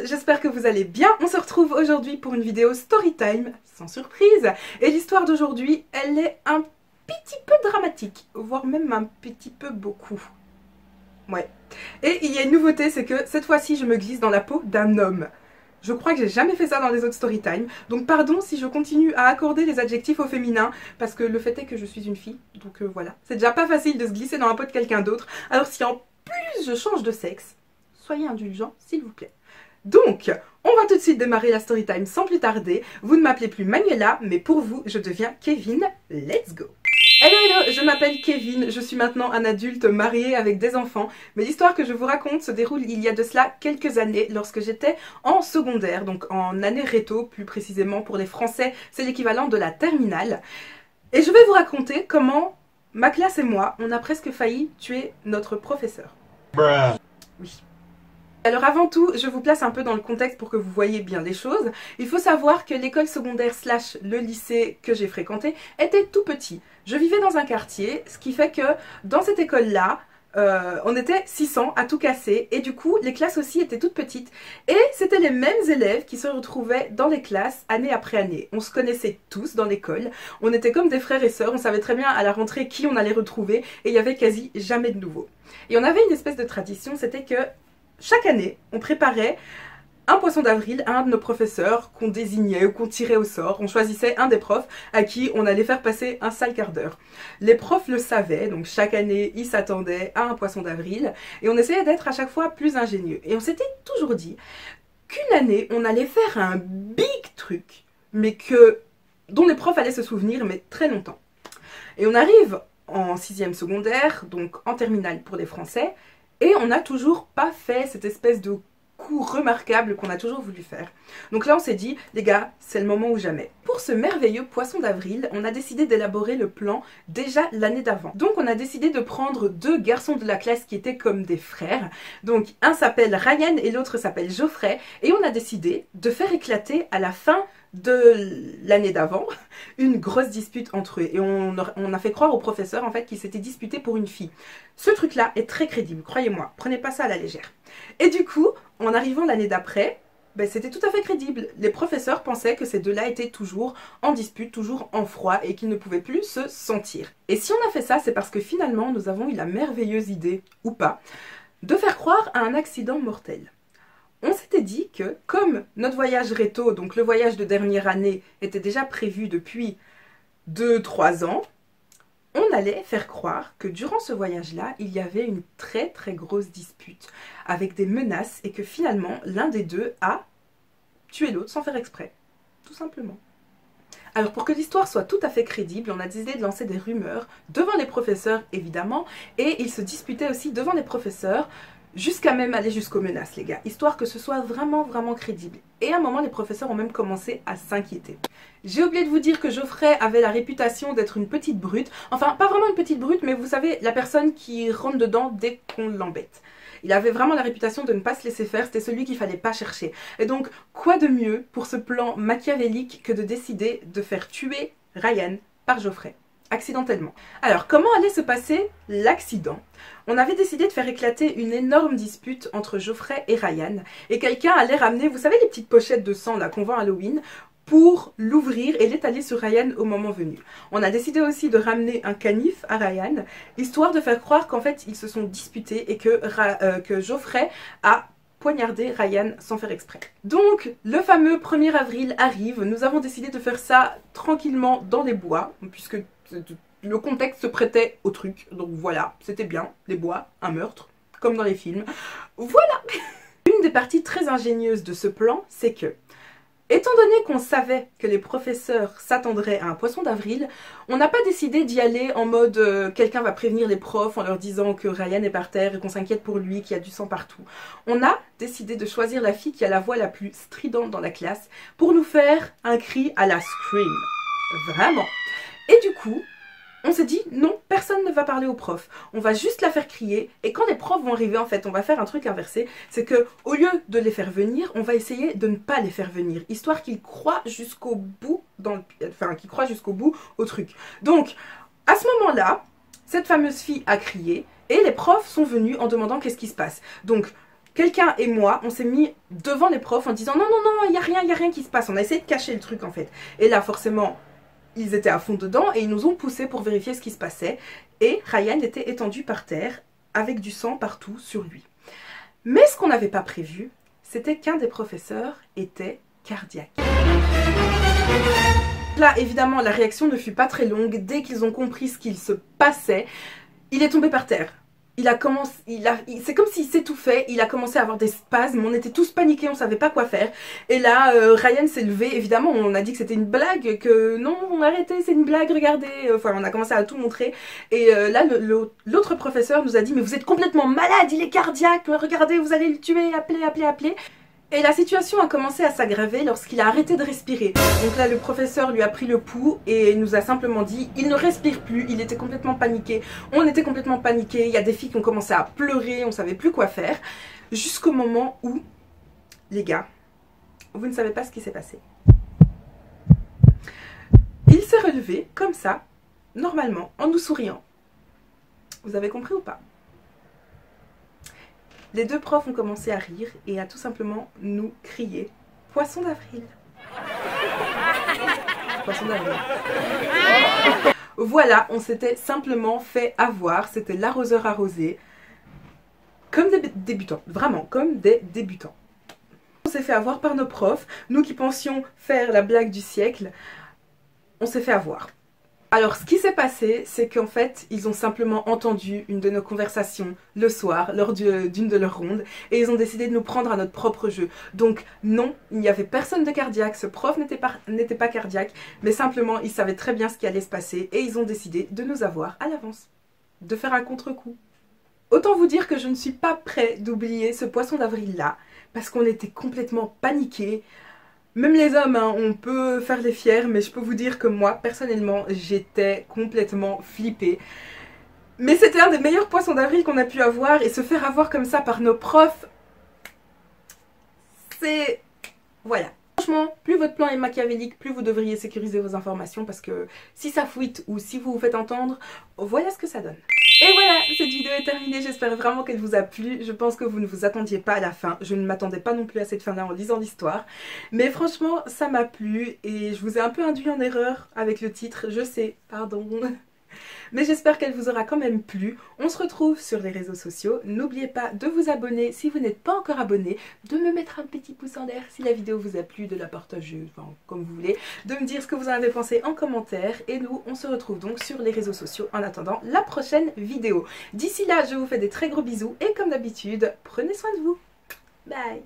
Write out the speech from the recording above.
j'espère que vous allez bien. On se retrouve aujourd'hui pour une vidéo storytime, sans surprise. Et l'histoire d'aujourd'hui, elle est un petit peu dramatique, voire même un petit peu beaucoup. Ouais. Et il y a une nouveauté, c'est que cette fois-ci, je me glisse dans la peau d'un homme. Je crois que j'ai jamais fait ça dans les autres storytime, donc pardon si je continue à accorder les adjectifs au féminin, parce que le fait est que je suis une fille, donc voilà. C'est déjà pas facile de se glisser dans la peau de quelqu'un d'autre, alors si en plus je change de sexe, soyez indulgents s'il vous plaît. Donc, on va tout de suite démarrer la storytime sans plus tarder. Vous ne m'appelez plus Manuela, mais pour vous, je deviens Kevin. Let's go! Hello hello, je m'appelle Kevin, je suis maintenant un adulte marié avec des enfants, mais l'histoire que je vous raconte se déroule il y a de cela quelques années lorsque j'étais en secondaire, donc en année réto, plus précisément pour les Français, c'est l'équivalent de la terminale. Et je vais vous raconter comment ma classe et moi, on a presque failli tuer notre professeur. Bruh. Oui. Alors avant tout, je vous place un peu dans le contexte pour que vous voyez bien les choses. Il faut savoir que l'école secondaire / le lycée que j'ai fréquenté était tout petit. Je vivais dans un quartier, ce qui fait que dans cette école-là, on était 600 à tout casser et du coup les classes aussi étaient toutes petites et c'était les mêmes élèves qui se retrouvaient dans les classes année après année. On se connaissait tous dans l'école, on était comme des frères et sœurs, on savait très bien à la rentrée qui on allait retrouver et il y avait quasi jamais de nouveaux. Et on avait une espèce de tradition, c'était que chaque année, on préparait un poisson d'avril à un de nos professeurs qu'on désignait ou qu'on tirait au sort. On choisissait un des profs à qui on allait faire passer un sale quart d'heure. Les profs le savaient, donc chaque année, ils s'attendaient à un poisson d'avril et on essayait d'être à chaque fois plus ingénieux. Et on s'était toujours dit qu'une année, on allait faire un big truc, mais dont les profs allaient se souvenir, mais très longtemps. Et on arrive en 6e secondaire, donc en terminale pour les Français, et on n'a toujours pas fait cette espèce de coup remarquable qu'on a toujours voulu faire. Donc là on s'est dit, les gars, c'est le moment ou jamais. Pour ce merveilleux poisson d'avril, on a décidé d'élaborer le plan déjà l'année d'avant. Donc on a décidé de prendre 2 garçons de la classe qui étaient comme des frères. Donc un s'appelle Ryan et l'autre s'appelle Geoffrey. Et on a décidé de faire éclater à la fin de l'année d'avant une grosse dispute entre eux et on a fait croire au professeur en fait qu'ils s'étaient disputés pour une fille. Ce truc là est très crédible, croyez-moi, prenez pas ça à la légère. Et du coup, en arrivant l'année d'après, ben, c'était tout à fait crédible. Les professeurs pensaient que ces deux-là étaient toujours en dispute, toujours en froid et qu'ils ne pouvaient plus se sentir. Et si on a fait ça, c'est parce que finalement nous avons eu la merveilleuse idée, ou pas, de faire croire à un accident mortel. On s'était dit que, comme notre voyage réto, donc le voyage de dernière année, était déjà prévu depuis 2-3 ans, on allait faire croire que durant ce voyage-là, il y avait une très très grosse dispute, avec des menaces, et que finalement, l'un des deux a tué l'autre sans faire exprès, tout simplement. Alors pour que l'histoire soit tout à fait crédible, on a décidé de lancer des rumeurs devant les professeurs, évidemment, et ils se disputaient aussi devant les professeurs, jusqu'à même aller jusqu'aux menaces, les gars, histoire que ce soit vraiment vraiment crédible. Et à un moment, les professeurs ont même commencé à s'inquiéter. J'ai oublié de vous dire que Geoffrey avait la réputation d'être une petite brute. Enfin, pas vraiment une petite brute, mais vous savez, la personne qui rentre dedans dès qu'on l'embête. Il avait vraiment la réputation de ne pas se laisser faire, c'était celui qu'il fallait pas chercher. Et donc, quoi de mieux pour ce plan machiavélique que de décider de faire tuer Ryan par Geoffrey, accidentellement. Alors, comment allait se passer l'accident? On avait décidé de faire éclater une énorme dispute entre Geoffrey et Ryan, et quelqu'un allait ramener, vous savez les petites pochettes de sang là qu'on vend à Halloween, pour l'ouvrir et l'étaler sur Ryan au moment venu. On a décidé aussi de ramener un canif à Ryan, histoire de faire croire qu'en fait ils se sont disputés et que Geoffrey a poignardé Ryan sans faire exprès. Donc le fameux 1er avril arrive, nous avons décidé de faire ça tranquillement dans les bois, puisque le contexte se prêtait au truc, donc voilà, c'était bien, les bois, un meurtre, comme dans les films. Voilà. Une des parties très ingénieuses de ce plan, c'est que, étant donné qu'on savait que les professeurs s'attendraient à un poisson d'avril, on n'a pas décidé d'y aller en mode quelqu'un va prévenir les profs en leur disant que Ryan est par terre et qu'on s'inquiète pour lui, qu'il y a du sang partout. On a décidé de choisir la fille qui a la voix la plus stridente dans la classe pour nous faire un cri à la Scream. Vraiment. Et du coup, on s'est dit non, personne ne va parler aux profs, on va juste la faire crier et quand les profs vont arriver en fait on va faire un truc inversé, c'est que au lieu de les faire venir, on va essayer de ne pas les faire venir, histoire qu'ils croient jusqu'au bout qu'ils croient jusqu'au bout au truc. Donc à ce moment-là, cette fameuse fille a crié et les profs sont venus en demandant qu'est-ce qui se passe. Donc Quelqu'un et moi, on s'est mis devant les profs en disant non, non, non, il y a rien qui se passe. On a essayé de cacher le truc en fait. Et là, forcément, ils étaient à fond dedans et ils nous ont poussés pour vérifier ce qui se passait. Et Ryan était étendu par terre avec du sang partout sur lui. Mais ce qu'on n'avait pas prévu, c'était qu'un des professeurs était cardiaque. Là, évidemment, la réaction ne fut pas très longue. Dès qu'ils ont compris ce qu'il se passait, il est tombé par terre. C'est comme s'il s'étouffait, il a commencé à avoir des spasmes, on était tous paniqués, on savait pas quoi faire. Et là, Ryan s'est levé, évidemment, on a dit que c'était une blague, que non, arrêtez, c'est une blague, regardez. Enfin, on a commencé à tout montrer. Et là, l'autre professeur nous a dit, mais vous êtes complètement malade, il est cardiaque, regardez, vous allez le tuer, appelez, appelez, appelez. Et la situation a commencé à s'aggraver lorsqu'il a arrêté de respirer. Donc là, le professeur lui a pris le pouls et nous a simplement dit « Il ne respire plus », il était complètement paniqué. On était complètement paniqués, il y a des filles qui ont commencé à pleurer, on ne savait plus quoi faire. Jusqu'au moment où, les gars, vous ne savez pas ce qui s'est passé. Il s'est relevé, comme ça, normalement, en nous souriant. Vous avez compris ou pas ? Les deux profs ont commencé à rire et à tout simplement nous crier « Poisson d'avril !» Poisson d'avril. Voilà, on s'était simplement fait avoir, c'était l'arroseur arrosé, comme des débutants, vraiment comme des débutants. On s'est fait avoir par nos profs, nous qui pensions faire la blague du siècle, on s'est fait avoir. Alors ce qui s'est passé, c'est qu'en fait, ils ont simplement entendu une de nos conversations le soir, lors d'une de leurs rondes, et ils ont décidé de nous prendre à notre propre jeu. Donc non, il n'y avait personne de cardiaque, ce prof n'était pas cardiaque, mais simplement, ils savaient très bien ce qui allait se passer, et ils ont décidé de nous avoir à l'avance, de faire un contre-coup. Autant vous dire que je ne suis pas prêt d'oublier ce poisson d'avril-là, parce qu'on était complètement paniqués. Même les hommes, hein, on peut faire les fiers, mais je peux vous dire que moi, personnellement, j'étais complètement flippée. Mais c'était un des meilleurs poissons d'avril qu'on a pu avoir, et se faire avoir comme ça par nos profs, c'est... voilà. Franchement, plus votre plan est machiavélique, plus vous devriez sécuriser vos informations, parce que si ça fuite ou si vous vous faites entendre, voilà ce que ça donne. Et voilà, cette vidéo est terminée, j'espère vraiment qu'elle vous a plu. Je pense que vous ne vous attendiez pas à la fin, je ne m'attendais pas non plus à cette fin-là en lisant l'histoire. Mais franchement, ça m'a plu et je vous ai un peu induit en erreur avec le titre, je sais, pardon. Mais j'espère qu'elle vous aura quand même plu. On se retrouve sur les réseaux sociaux. N'oubliez pas de vous abonner si vous n'êtes pas encore abonné, de me mettre un petit pouce en l'air si la vidéo vous a plu, de la partager, enfin comme vous voulez, de me dire ce que vous en avez pensé en commentaire. Et nous, on se retrouve donc sur les réseaux sociaux en attendant la prochaine vidéo. D'ici là, je vous fais des très gros bisous et comme d'habitude, prenez soin de vous. Bye!